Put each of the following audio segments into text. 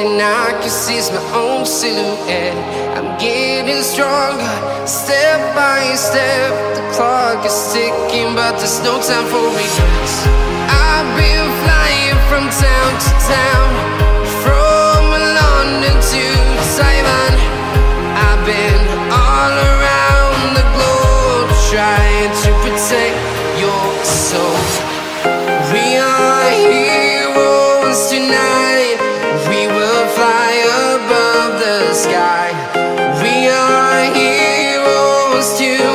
thing I can see is my own silhouette. I'm getting stronger, step by step. The clock is ticking, but there's no time for regrets. I've been flying from town to town, from London to Taiwan. I've been all around the globe, trying to protect your soul. We are heroes tonight. We will fly above the sky. We are heroes tonight.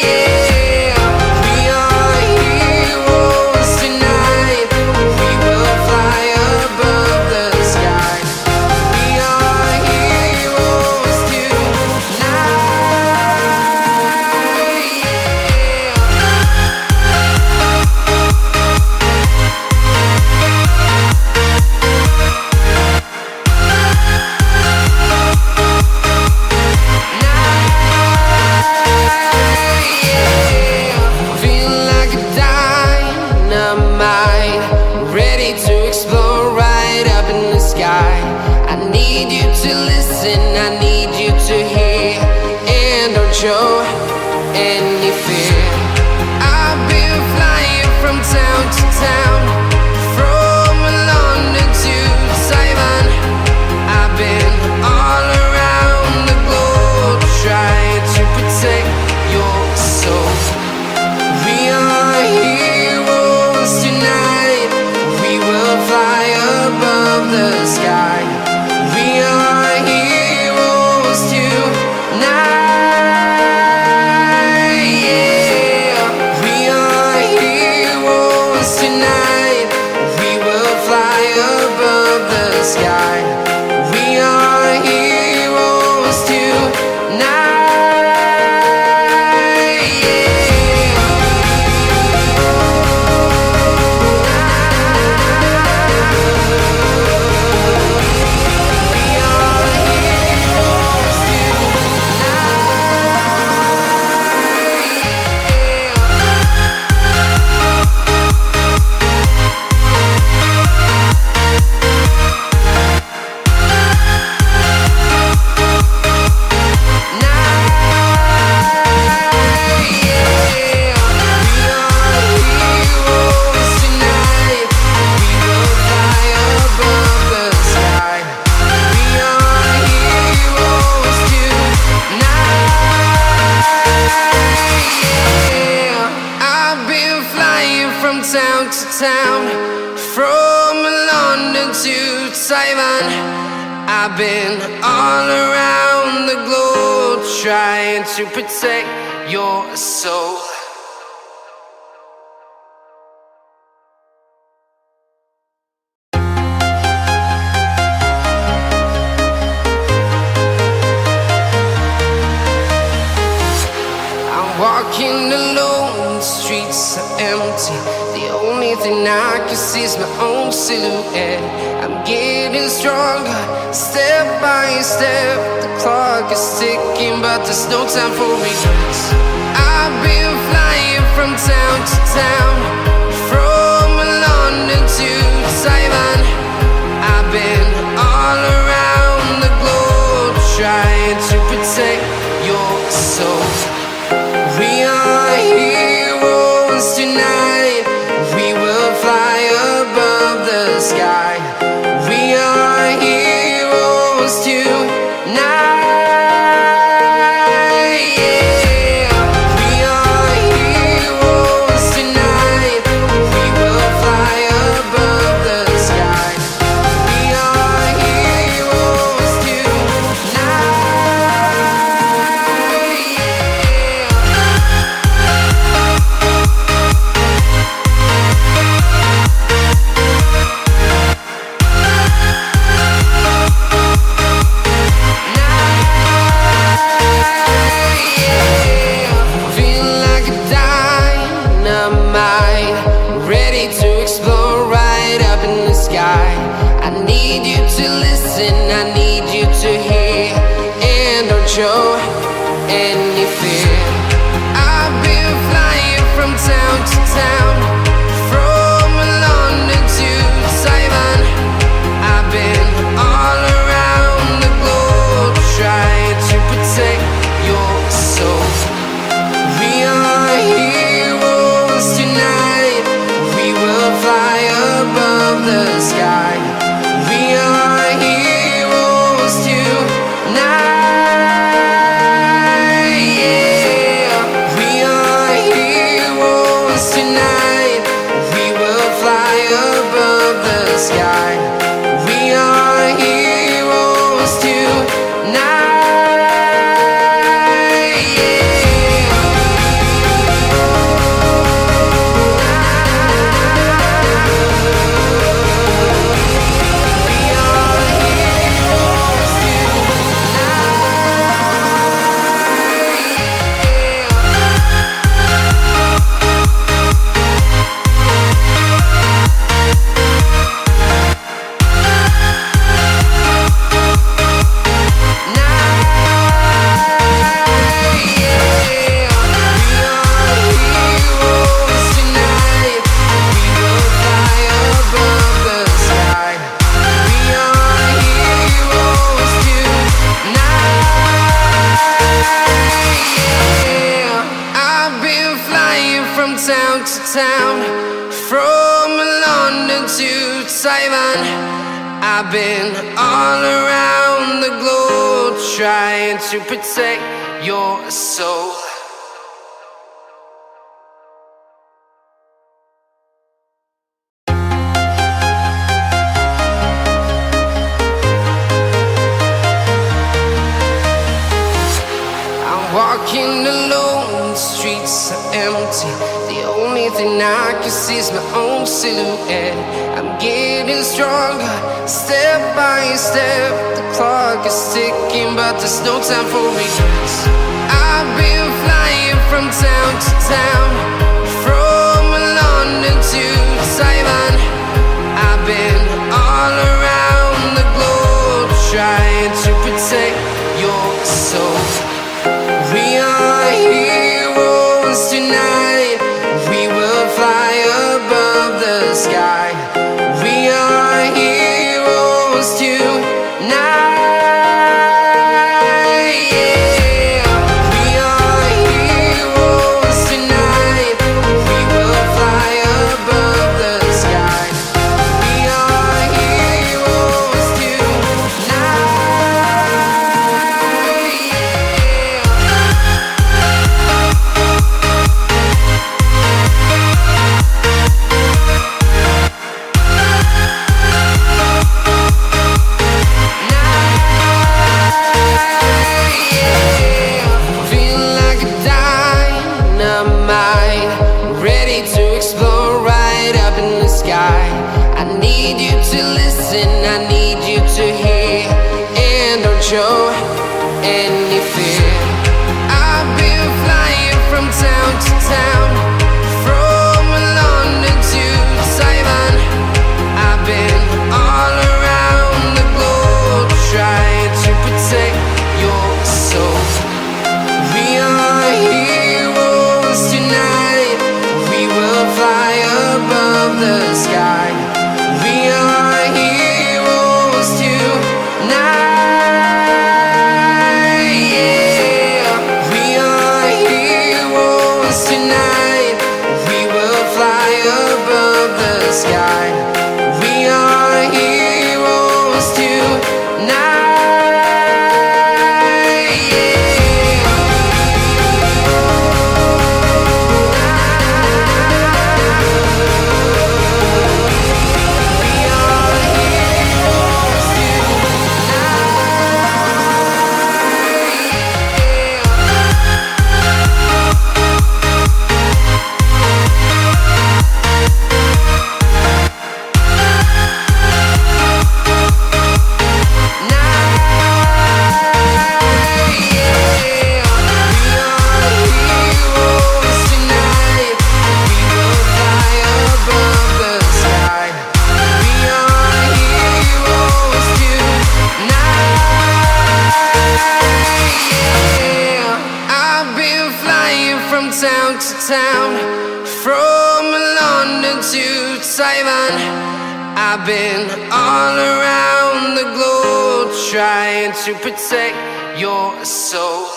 Yeah. We are heroes tonight. We will fly above the sky. We are heroes tonight. I need you to hear, and don't show any fear. I've been flying from town to town, from London to Taiwan. I've been all around the globe, trying to protect your soul. We are heroes tonight. We will fly above the sky. We are heroes tonight. Yeah. We are heroes tonight. We will fly above the sky. We are heroes tonight. Yeah. Town to town, from London to Taiwan. I've been all around the globe, trying to protect your soul. I'm walking alone, the streets are empty. The only thing I can see is my own silhouette. I'm getting stronger, step by step. The clock is ticking, but there's no time for regrets. I've been flying from town to town, from London to Taiwan. I've been all around the globe, trying to protect your soul. We are heroes tonight. We will fly above the sky. We are heroes tonight. Yeah. We are heroes tonight. We will fly above the sky. We are heroes tonight. show any fear. I've been flying from town to town, from London to town to town, from London to Taiwan. I've been all around the globe trying to protect your soul. Walking alone, the streets are empty. The only thing I can see is my own silhouette. I'm getting stronger, step by step. The clock is ticking, but there's no time for regrets. I've been flying from town to town, from London to Taiwan. I've been all around the globe trying to protect your soul. We are heroes tonight. We will fly above the sky. We are heroes tonight. Yeah. We are heroes tonight. We will fly above the sky. We are heroes tonight. I need you to listen, I need you to hear, and don't show any fear. I've been flying from town to town, from London to Taiwan. I've been all around the globe trying to protect your soul. We are heroes tonight. We will fly above the sky. We are heroes tonight. Yeah. We are heroes tonight. We will fly above the sky. We are heroes tonight. Town to town, from London to Taiwan. I've been all around the globe trying to protect your soul.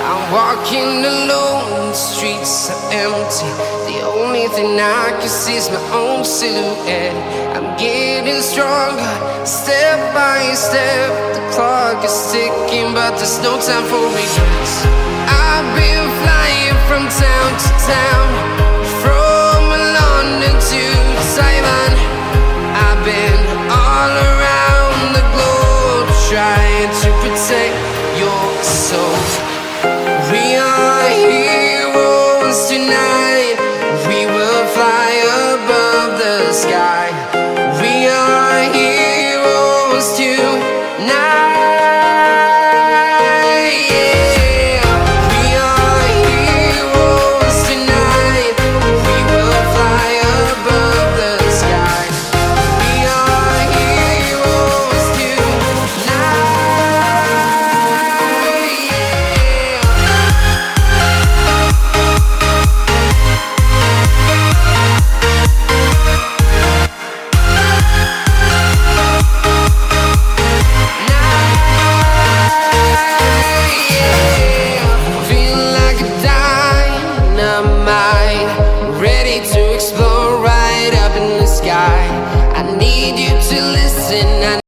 I'm walking alone, the streets are empty. The only thing I can see is my own silhouette. I'm getting stronger, step by step. The clock is ticking, but there's no time for regrets. I've been flying from town to town, from London to Taiwan. I've been all around the globe trying to protect your soul.